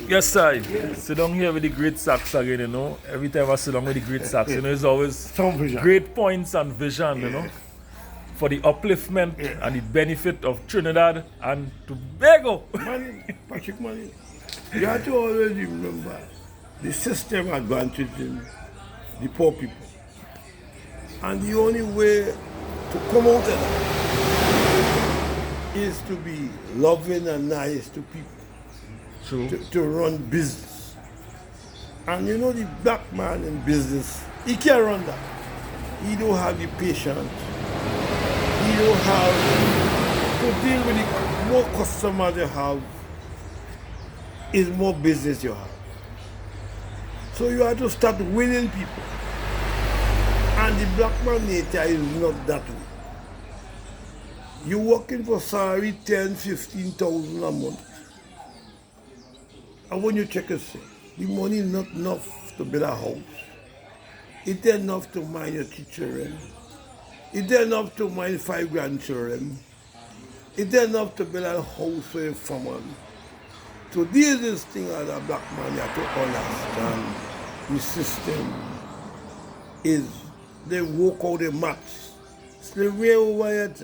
Yes, sir. Sit down here with the great Saxo again, you know. Every time I sit down with the great Saxo, you know, it's always Some vision. great points and vision, you know, for the upliftment and the benefit of Trinidad and Tobago. Money, Patrick money. You have to always remember the system advantages the poor people. And the only way to come out of that is to be loving and nice to people, True. to run business. And you know the black man in business, he can't run that. He don't have the patience. He don't have to deal with the more customers you have is more business you have. So you have to start winning people. And the black man nature is not that way. You're working for salary 10, 15,000 a month. And when you check it, the money is not enough to build a house. It's enough to mind your 3 children. It's enough to mind 5 grandchildren. It's enough to build a house for your family. So these things as a black man you have to understand. The system is they work out the maths. Slavery over yet.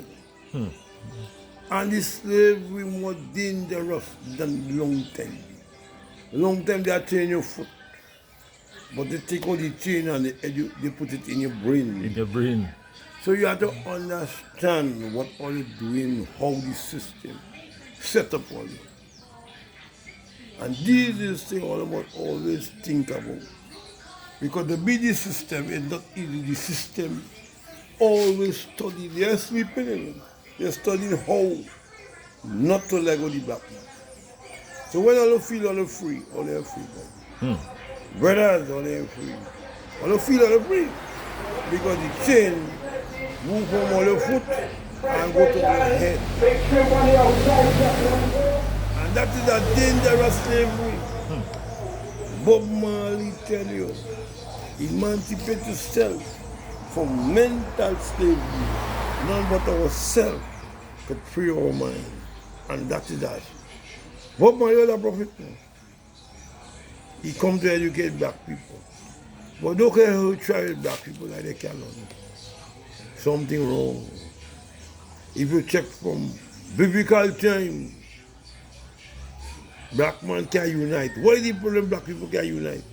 And the slavery more dangerous than long time. Long time they are training your foot. But they take out the chain and they put it in your brain. In your brain. So you have to understand what all you doing, how the system set up on you. And these is things all about always think about. Because the BD system is not easy. The system always study. They're sleeping in it. They're studying how not to let go the black man. So when all you feel all free, all they are free. Brothers, all they are free. All you feel all free. Because the chain move from all your foot and go to your head. And that is a dangerous slavery. Bob Marley tell you, emancipate yourself from mental slavery. None but ourselves could free our mind. And that is that. Bob Marley was a prophet. He come to educate black people. But don't care how you try with black people like they can learn. Something wrong. If you check from biblical time, black man can unite. What is the problem black people can unite?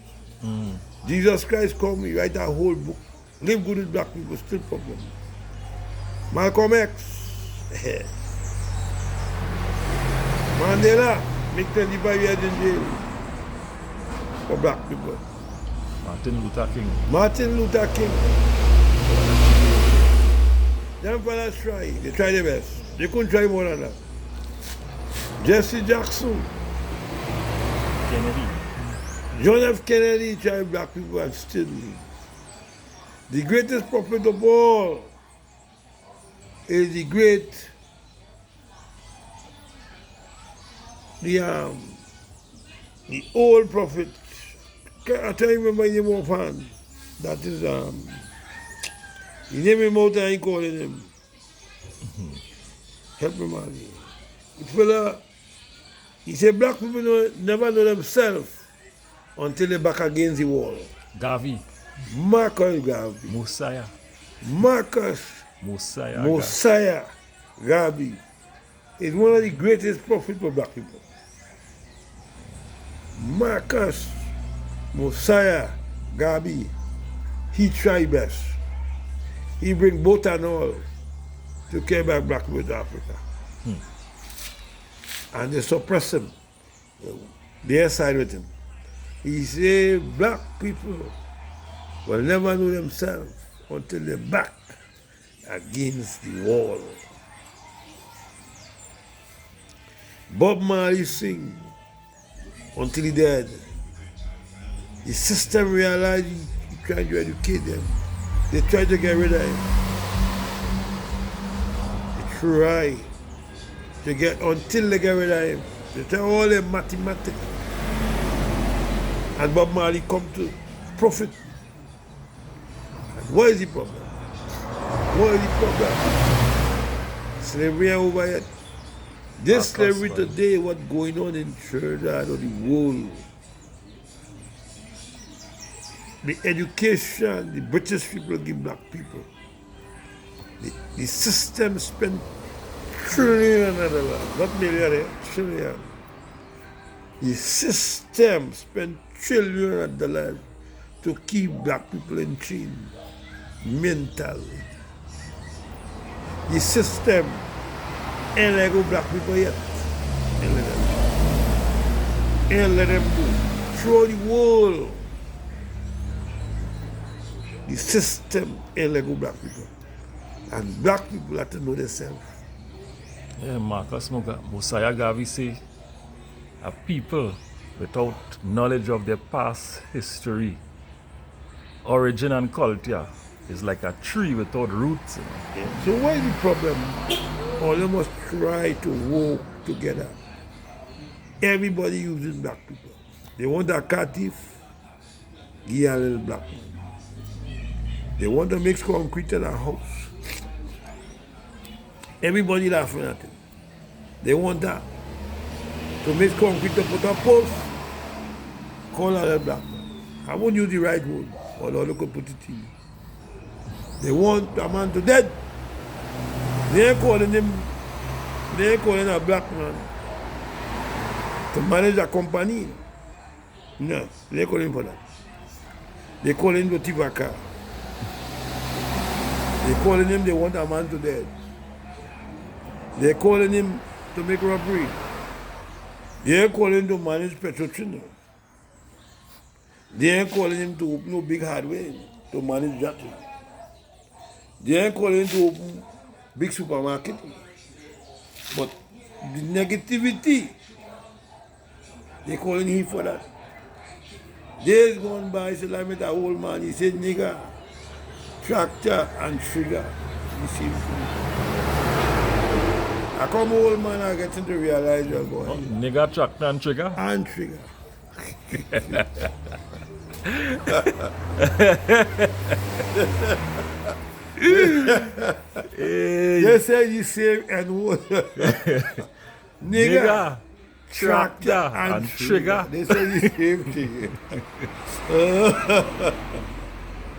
Jesus Christ come, he write a whole book. Live good with black people, still problem. Malcolm X. Mandela, make 25 years in jail for black people. Martin Luther King. Martin Luther King. Them fellas try. They try their best. They couldn't try more than that. Jesse Jackson. Kennedy. John F. Kennedy tried black people and still live. The greatest prophet of all is the great, the old prophet. I can't remember his name offhand. That is, he named him out and I calling him. Help me, man. The fella, he said black people never know themselves until they're back against the wall. Garvey. Marcus Garvey. Mosiah. Marcus Mosiah. Garvey is one of the greatest prophets for black people. Marcus Mosiah Garvey, he tried best. He bring both and all to carry back black people to Africa. And they suppress him. They side with him. He said black people will never know themselves until they're back against the wall. Bob Marley sing until he died. The system realized he tried to educate them. They tried to get rid of him. They try to get until they get rid of him. They try all their mathematics. And Bob Marley come to profit. And what is the problem? What is the problem? Slavery ain't over yet. This Across slavery valley. today, what's going on in Trinidad or the world, the education the British people give black people, the system spend trillion of dollars, not million, trillion. The system spend trillion of dollars to keep black people in chain, mental. The system ain't let go black people yet. Ain't let them. Ain't let them go. Throughout the world, the system ain't let go black people. And black people have to know themselves. Yeah, Marcus Mosiah Garvey say a people without knowledge of their past history, origin and culture is like a tree without roots. So what is the problem? All of them must try to work together. Everybody using black people. They want a captive, give a little black man. They want to mix concrete in a house. Everybody laughing at it. They want that. To mix concrete to put a post, call a little black man. I won't use the right word, or the other could put it in. They want a man to dead. They ain't calling him, they ain't calling a black man to manage a company. No, they ain't calling him for that. They calling him to thief a car. They calling him, they want a man to dead. They calling him to make robbery. They ain't calling him to manage petrochino. They ain't calling him to open a big hardware to manage that. They ain't calling him to open big supermarket. But the negativity, they calling him for that. Days gone by, so I met a old man, he said, nigga, tractor and trigger, the same thing. I come old man, I get to realize you're going. Nigga, tractor and trigger. And trigger. They say you same and what? Nigga, tractor and trigger. They say the same thing.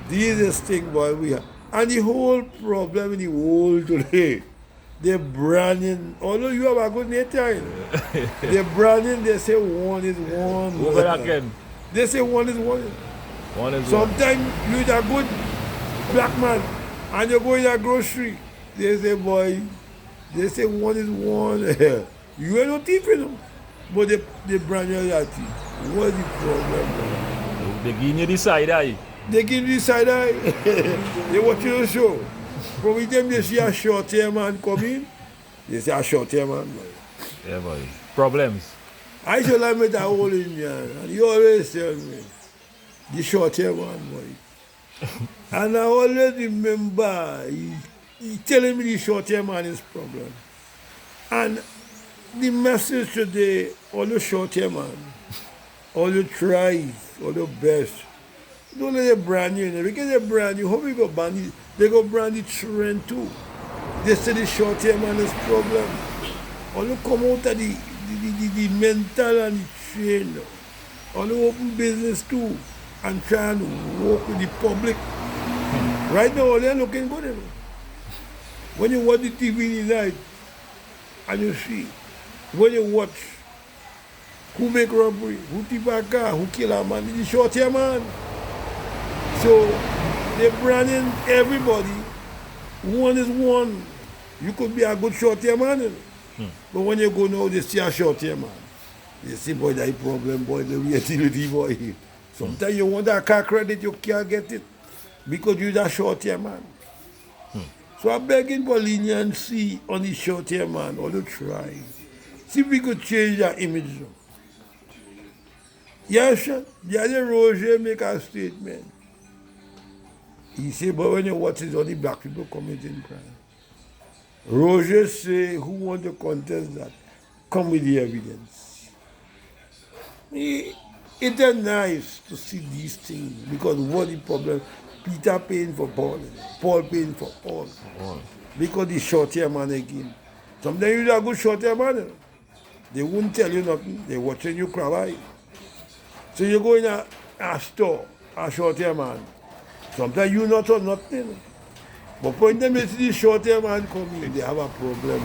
This is thing, boy, we have. And the whole problem in the world today, they're branding, although you have a good nature, you know, they're branding, they say one is one. Over again. They say one is one. One is one. Sometimes you're a good black man and you go in a grocery, they say, boy, they say one is one. You ain't no thief, you know. But they brand you that thief. What's the problem, boy? They give you the side eye. They give you the side eye. They watch you the show. From with them, they see a short hair man coming. They say a short hair man, boy. Yeah, boy. Problems. I should have met a old Indian, and he always tell me, the short hair man, boy. And I always remember, he telling me the short hair man is problem. And the message today, all the short hair man, all the tries, all the best, don't let them brand you, you know, because they brand you, how we go brand you? They go brand the children too. They say the short hair man is problem. All you come out of the mental and the train, all you open business too, and try and work with the public. Right now, all they're looking good, you know. When you watch the TV in the night, and you see, when you watch who make robbery, who thief a car, who kill a man, it's the short hair man. So they're branding everybody. One is one. You could be a good short hair man, you know. But when you go now, they see a short hair man. They say, boy, that problem, boy, the utility boy. Sometimes you want a car credit, you can't get it because you're a short hair man. So I'm begging for leniency on the short hair man, or to try. See if we could change that image. Yes, sir. The other Roger make a statement. He said, but when you watch it, all the black people committing crime. Roger say, who want to contest that? Come with the evidence. It's nice to see these things because what the problem? Peter paying for Paul, Paul paying for Paul. Because the short hair man again. Sometimes you a good short man. They won't tell you nothing. They watching you cry. So you go in a store, a short man. Sometimes you not on nothing. But when them see the short man come in, they have a problem.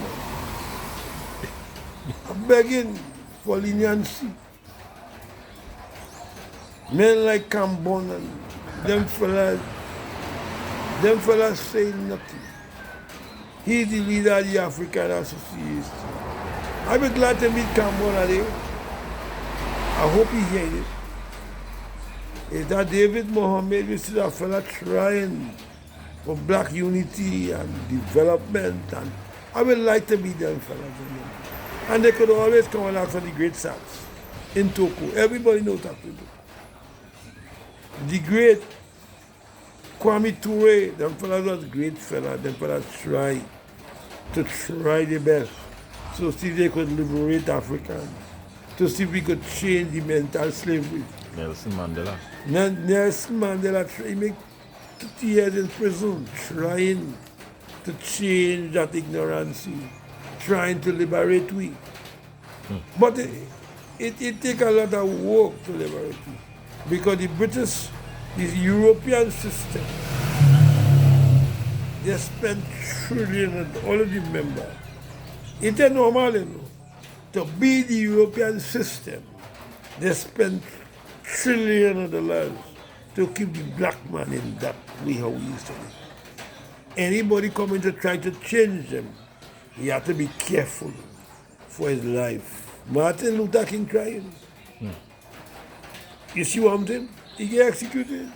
I'm begging for leniency. Men like Cambon and them fellas saying nothing. He's the leader of the African Association. I'll be glad to meet Cambon today. I hope he hears it. Is that David Mohammed, we see that fella trying for black unity and development, and I would like to meet them fellas. And they could always come and ask for the great Saxo in Toku. Everybody knows that. The great Kwame Ture, them fellas was great fella. Them fellas try the best. So see they could liberate Africans. To see if we could change the mental slavery. Nelson Mandela. Nelson Mandela he make 50 years in prison trying to change that ignorance, trying to liberate we. But it takes a lot of work to liberate we. Because the British, the European system, they spend trillions, all of the members. It is normal, you know, to be the European system, they spend trillions of dollars to keep the black man in that way how we used to live. Anybody coming to try to change them, he have to be careful for his life. Martin Luther King tried. You see what I'm saying? He get executed.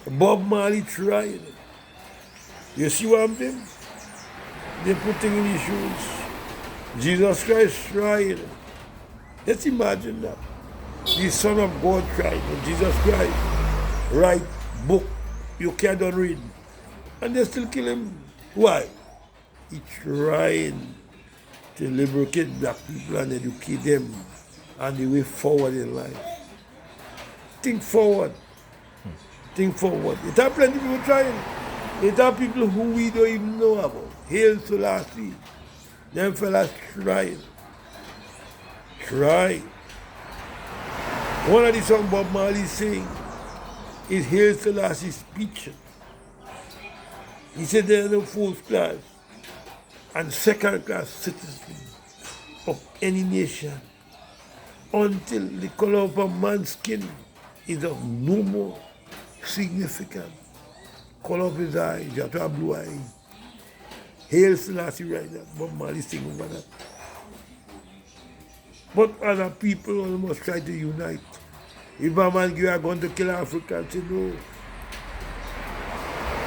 Bob Marley tried. You see what I'm saying? They put things in his shoes. Jesus Christ tried. Let's imagine that. The Son of God tried. Jesus Christ write book you can't read. And they still kill him. Why? He tried to liberate black people and educate them and the way forward in life. Think forward. Think forward. It have plenty of people trying. It have people who we don't even know about. Hail Selassie. Them fellas trying. Try. One of the songs Bob Marley sing is Hail Selassie's speech. He said there are no first class and second class citizens of any nation until the color of a man's skin is of no more significance. Color of his eyes, you have to have blue eyes. Hail Selassie right now, Bob Marley sing over that. But other people almost try to unite. If a man you are going to kill Africans, say no.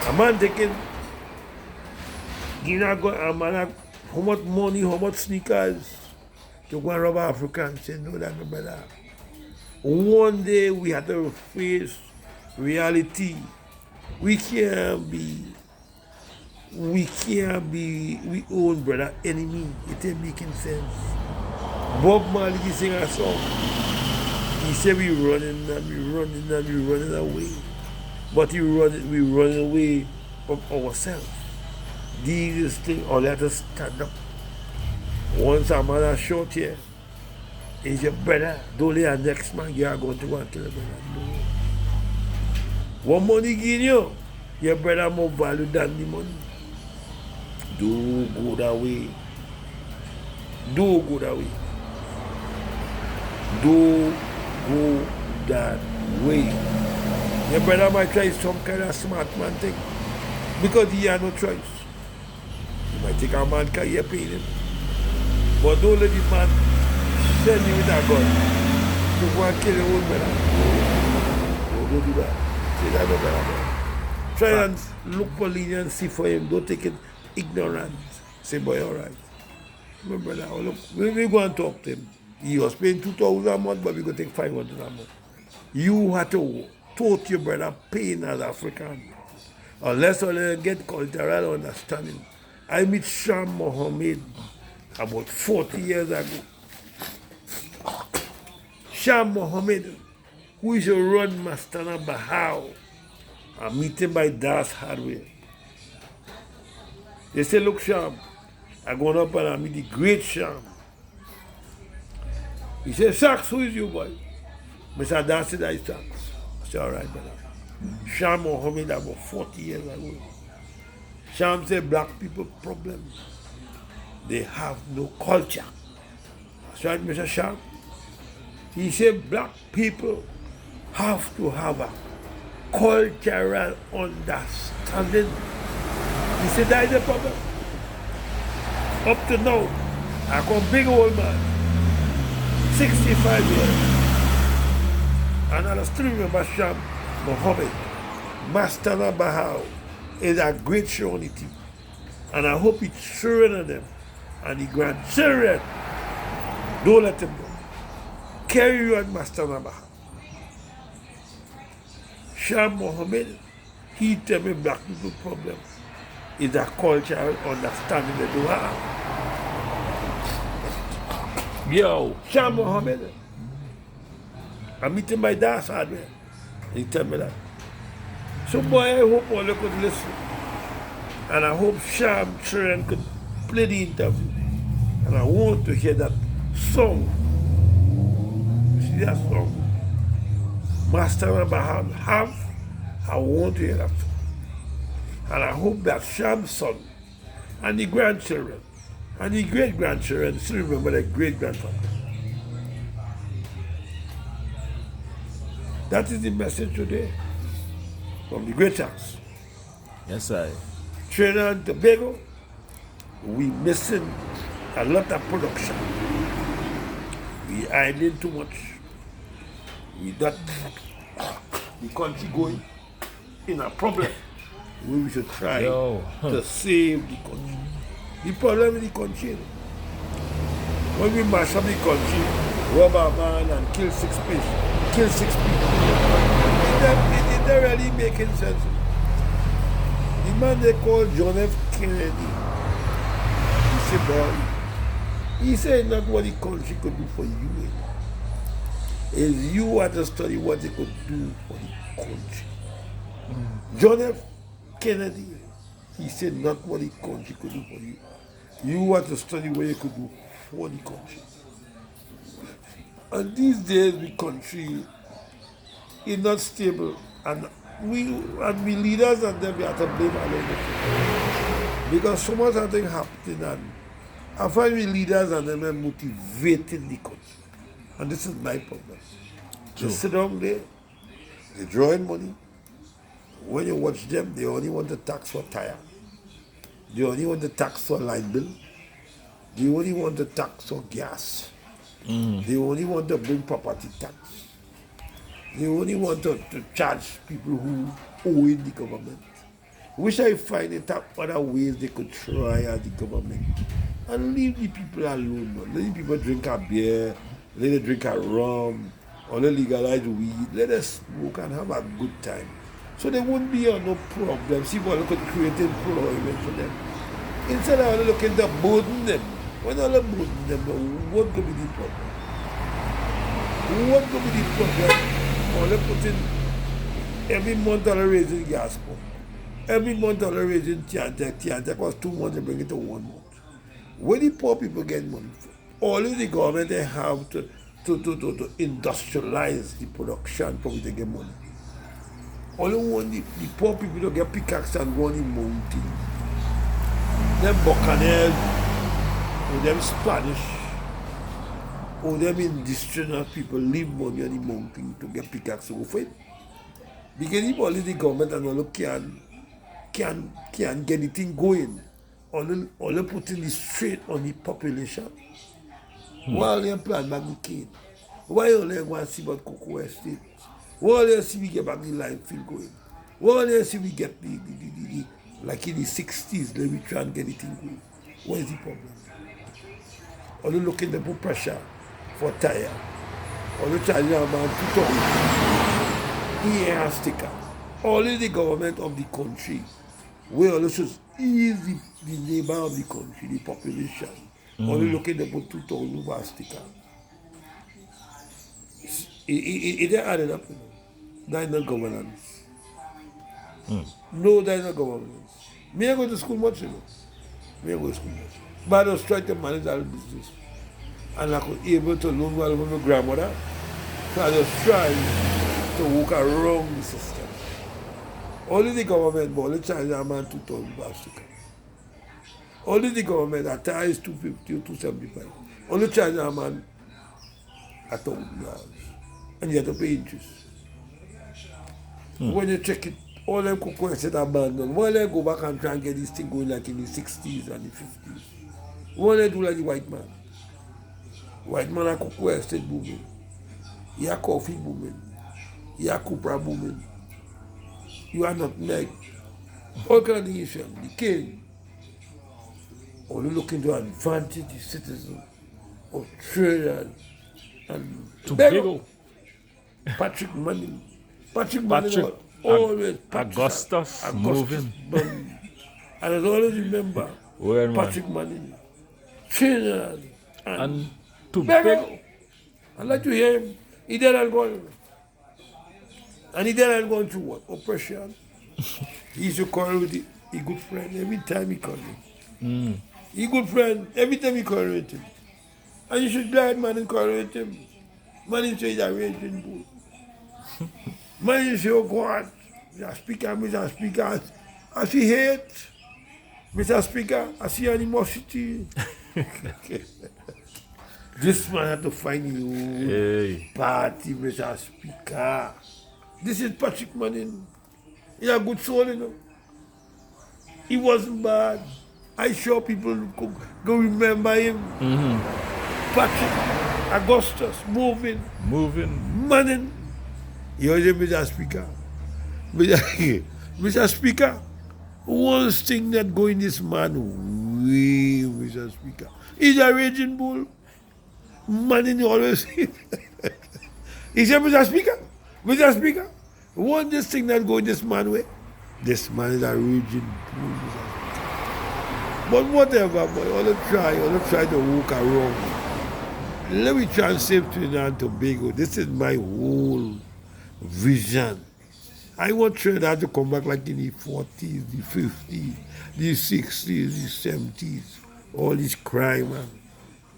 A man taking a man how much money, how much sneakers to go and rob Africans, say no, that's no better. One day we have to face reality. We can't be we own brother enemy. It ain't making sense. Bob Marley sing a song. He said we running and we running and we running away. But we running away from ourselves. These things all let us stand up. Once a man is short here, is your brother, don't let the next man you are going to want to kill a brother. No. What money give you? Your brother more value than the money. Do go that way. Do go that way. Do go that way. Your brother might try some kind of smart man thing because he has no choice. He might take a man because he pay him. But don't let this man send you with a gun to go and kill your own brother. Don't do that. Say that no better. Try and look for leniency for him. Don't take it ignorant. Say, boy, all right. My brother, look, we go and talk to him. He was paying 2,000 a month, but we go take 500 a month. You have to taught your brother pain as African. Unless you get cultural understanding. I met Shah Mohammed about 40 years ago. Shah Mohammed, who is a run Mastana Bahao, I meet him by Das Hardware. They say, look, Shah, I gone up and I meet the great Sham. He said, Sax, who is you, boy? I said, that's it, I Sax. I said, all right, brother. Sham Mohammed about 40 years ago. Sham said, black people problem. They have no culture. That's right, Mr. Sham. He said, black people have to have a cultural understanding. He said, that is the problem. Up to now, I come big old man, 65 years. And I still remember Sham Mohammed, Mastana Bahao, is a great show on the team. And I hope it's children of them and the grandchildren don't let them go. Carry on Mastana Bahao. Sham Mohammed, he tell me black people problem is a cultural understanding they do have. Yo. Sham Mohammed, I'm meeting my dad hardware. He tell me that. So boy, I hope all you could listen. And I hope Sham children could play the interview. And I want to hear that song. You see that song? Master Baham have. I want to hear that song. And I hope that Sham's son and the grandchildren and the great-grandchildren still remember their great-grandfather. That is the message today from the great house. Yes, I. Trinidad and Tobago, we missing a lot of production. We idling too much. We not the country going in a problem. We should try to save the country. The problem in the country, when we mash up the country, rob a man and kill 6 people, it not really making sense. The man they call John F. Kennedy, he said not what the country could do for you. Is you had to study what they could do for the country. John F. Kennedy, he said not what the country could do for you. You had to study what you could do for the country. And these days the country is not stable, and we leaders and them we have to blame all of it. Because so much of things happening, and I find we leaders and them are motivating the country. And this is my problem. They sit down there, they draw in money. When you watch them, they only want to tax for tire. They only want to tax for light bill. They only want to tax for gas. They only want to bring property tax. They only want to charge people who owe in the government. Which I find it are other ways they could try at the government. And leave the people alone. Let the people drink a beer, let them drink a rum, or let legalize weed, let them smoke and have a good time. So there won't be no problem. See what could create employment for them. Instead of looking to burden them. When all burden them, what could be the problem? What could be the problem? All they put in every month all raising gas pump. Every month all raising Tiantec cost 2 months to bring it to 1 month. Where the poor people get money from? Only the government they have to industrialize the production for which they get money. Only want the poor people to get pickaxe and go on the mountain. Them buccaneers, or them Spanish, or them industrial people leave money on the mountain to get pickaxe to go for it. Because if only the government and all can get the thing going, only putting the straight on the population. While they plant back the cane, why only want to see about cocoa estate? Why only see we get back the line field going? Why only see we get the like in the 60s, let me try and get the thing going? What is the problem? Only looking to put pressure for tire. Only charging about 2,000. Here a sticker. Only the government of the country, where only should ease the neighbor of the country, the population. Only looking to put 2,000 for a sticker. It ain't added up. That is not governance. No, that is not governance. Me I go to school much, Me I go to school much. But I was trying to manage our business. And I was able to learn well from my grandmother. So I was trying to work around the system. Only the government, but only charge a man 2,000 bucks to come. Only the government, at times 250 or 275. Only charge a man $1,000. And you have to pay interest. When you check it, all them cocoa set abandoned. Why they go back and try and get this thing going like in the 60s and the 50s? Why they do like the white man? White man are cocoa estate booming. You are coffee booming. You are copra booming. You are nutmeg. All kind of things, the king. Only looking to advantage the citizen of Trinidad and Tobago. Patrick Manning. Patrick. Always Augustus moving. Manning. And I always remember Well, man. Patrick Manning, Trinidad And Tobago. Tobago. I like to hear him. He dead and gone. And he dead and gone through what? Oppression. He used to call with a good friend every time he called him. He good friend every time he called with him. And you should glad man and call with him. Man say he's a raging bull. Man say, oh God, Mr. Speaker, I see hate. Mr. Speaker, I see animosity. This man had to find you. Hey. Party, Mr. Speaker. This is Patrick Manning. He's a good soul, you know. He wasn't bad. I sure people go remember him. Patrick, Augustus, moving, Manning. You heard him, Mr. Speaker. Mr. Speaker, one thing that going this man way, Mr. Speaker. He's a raging bull. Manning always. He said, Mr. Speaker, one this thing that going this man way. This man is a raging bull, Mr. Speaker. But whatever, boy, all try to walk around. Let me try and save Trinidad and Tobago. This is my whole vision. I want Trinidad to come back like in the 40s, the 50s, the 60s, the 70s. All this crime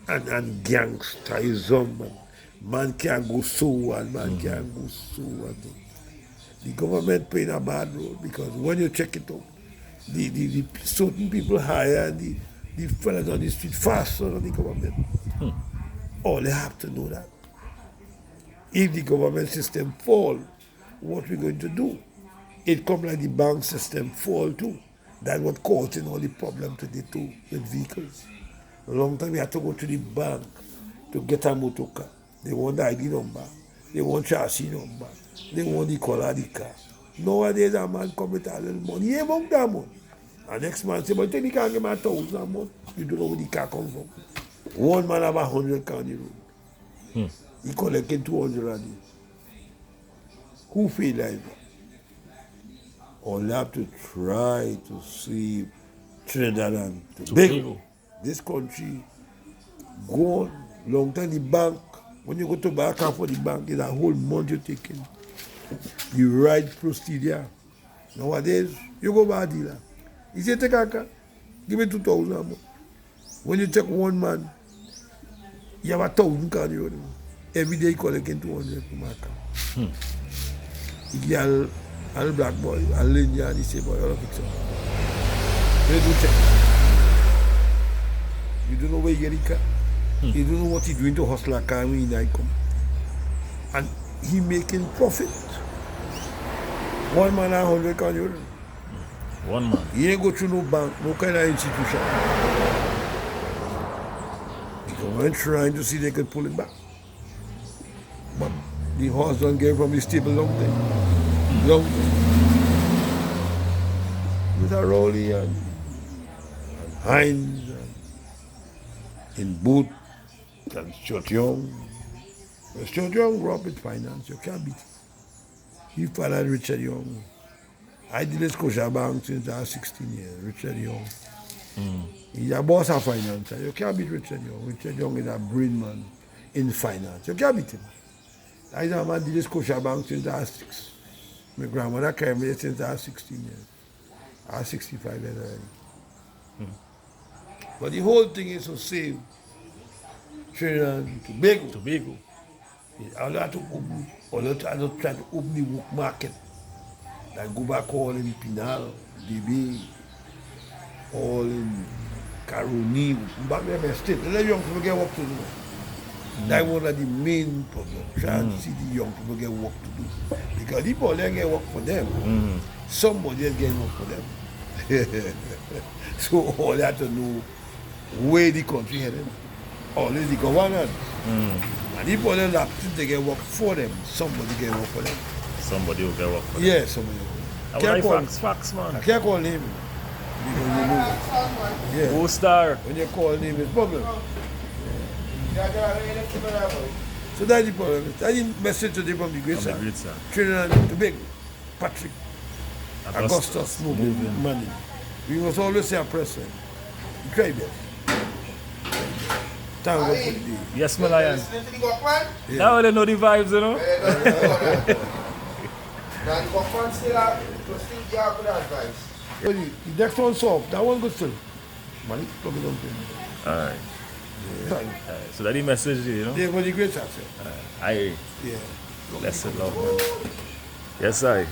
and gangsterism. Man can't go so and man can't go so. The government playing a bad role because when you check it out, the certain people hire the fellas on the street faster than the government. All they have to know that. If the government system fall, what we're going to do? It come like the bank system fall too. That's what causing all the problem today too with vehicles. A long time we had to go to the bank to get a motor car. They want the ID number. They want chassis number. They want the color of the car. Nowadays a man come with a little money. He among that money. And next man say, but take the car and give me 1,000 a month. You don't know where the car come from. One man have 100 cars on the road. He collecting 200 a day. Who feel like that? Or have to try to see Trinidad and Tobago. This country go on long time. The bank, when you go to buy a car for the bank, it's a whole month you're taking. You ride procedure. Nowadays, you go buy a dealer. He say, take a car, give me 2,000 a month. When you take one man, you have 1,000 cars on the road. Every day you collecting 200 from my car. You get a black boy, a linear, and he say, boy, all of it. They do check. You don't know where you get the car. You don't know what he's doing to hustle a car when he come. And he making profit. One man 100 cars on the road. One man. He ain't go through no bank, no kind of institution. The government trying to see they could pull it back. But the horse don't get from the stable long time. Long time. With a Rowley and Hines and in Booth and Stuart Young. Well, Stuart Young grew up with finance, you can't beat it. He followed Richard Young. I did this Scotiabank since I was 16 years, Richard Young. He's a boss of finance. You can't beat Richard Young. Richard Young is a brain man in finance. You can't beat him. I did this Scotiabank since I was 6. My grandmother carried me since I was 16 years. I was 65 years already. But the whole thing is to save Trinidad and Tobago. Tobago. All that to open, all that to try to open the work market. Like go back all in Pinal, DB, all in Caroni, back there in the state. Let young people get work to do. That's one of the main problems. Try and see the young people get work to do. Because the people they get work for them. Somebody else get work for them. So all that to know where the country headed. Always the government. And the people that they get work for them, somebody get work for them. Somebody will get work for them. Yeah, somebody. I would like facts, man. I can't call him. Because you know. Yeah. Star. When you call him, it's problem. So that's the problem. That's the message today from the great From the sir. great sir. Trinidad and Tobago. Patrick Augustus moving money. We must always say a president. You try best. Thank God for the day. Yes, my lion. Listening to the Gokman? Now they know the vibes, you know. Now the Gokman still give good advice. The next one soft. That one good still. Money, plug it up in. Alright. Yeah. So that the message, you know. Yeah, for the great success. I Yeah. blessed love, man. Yes, I.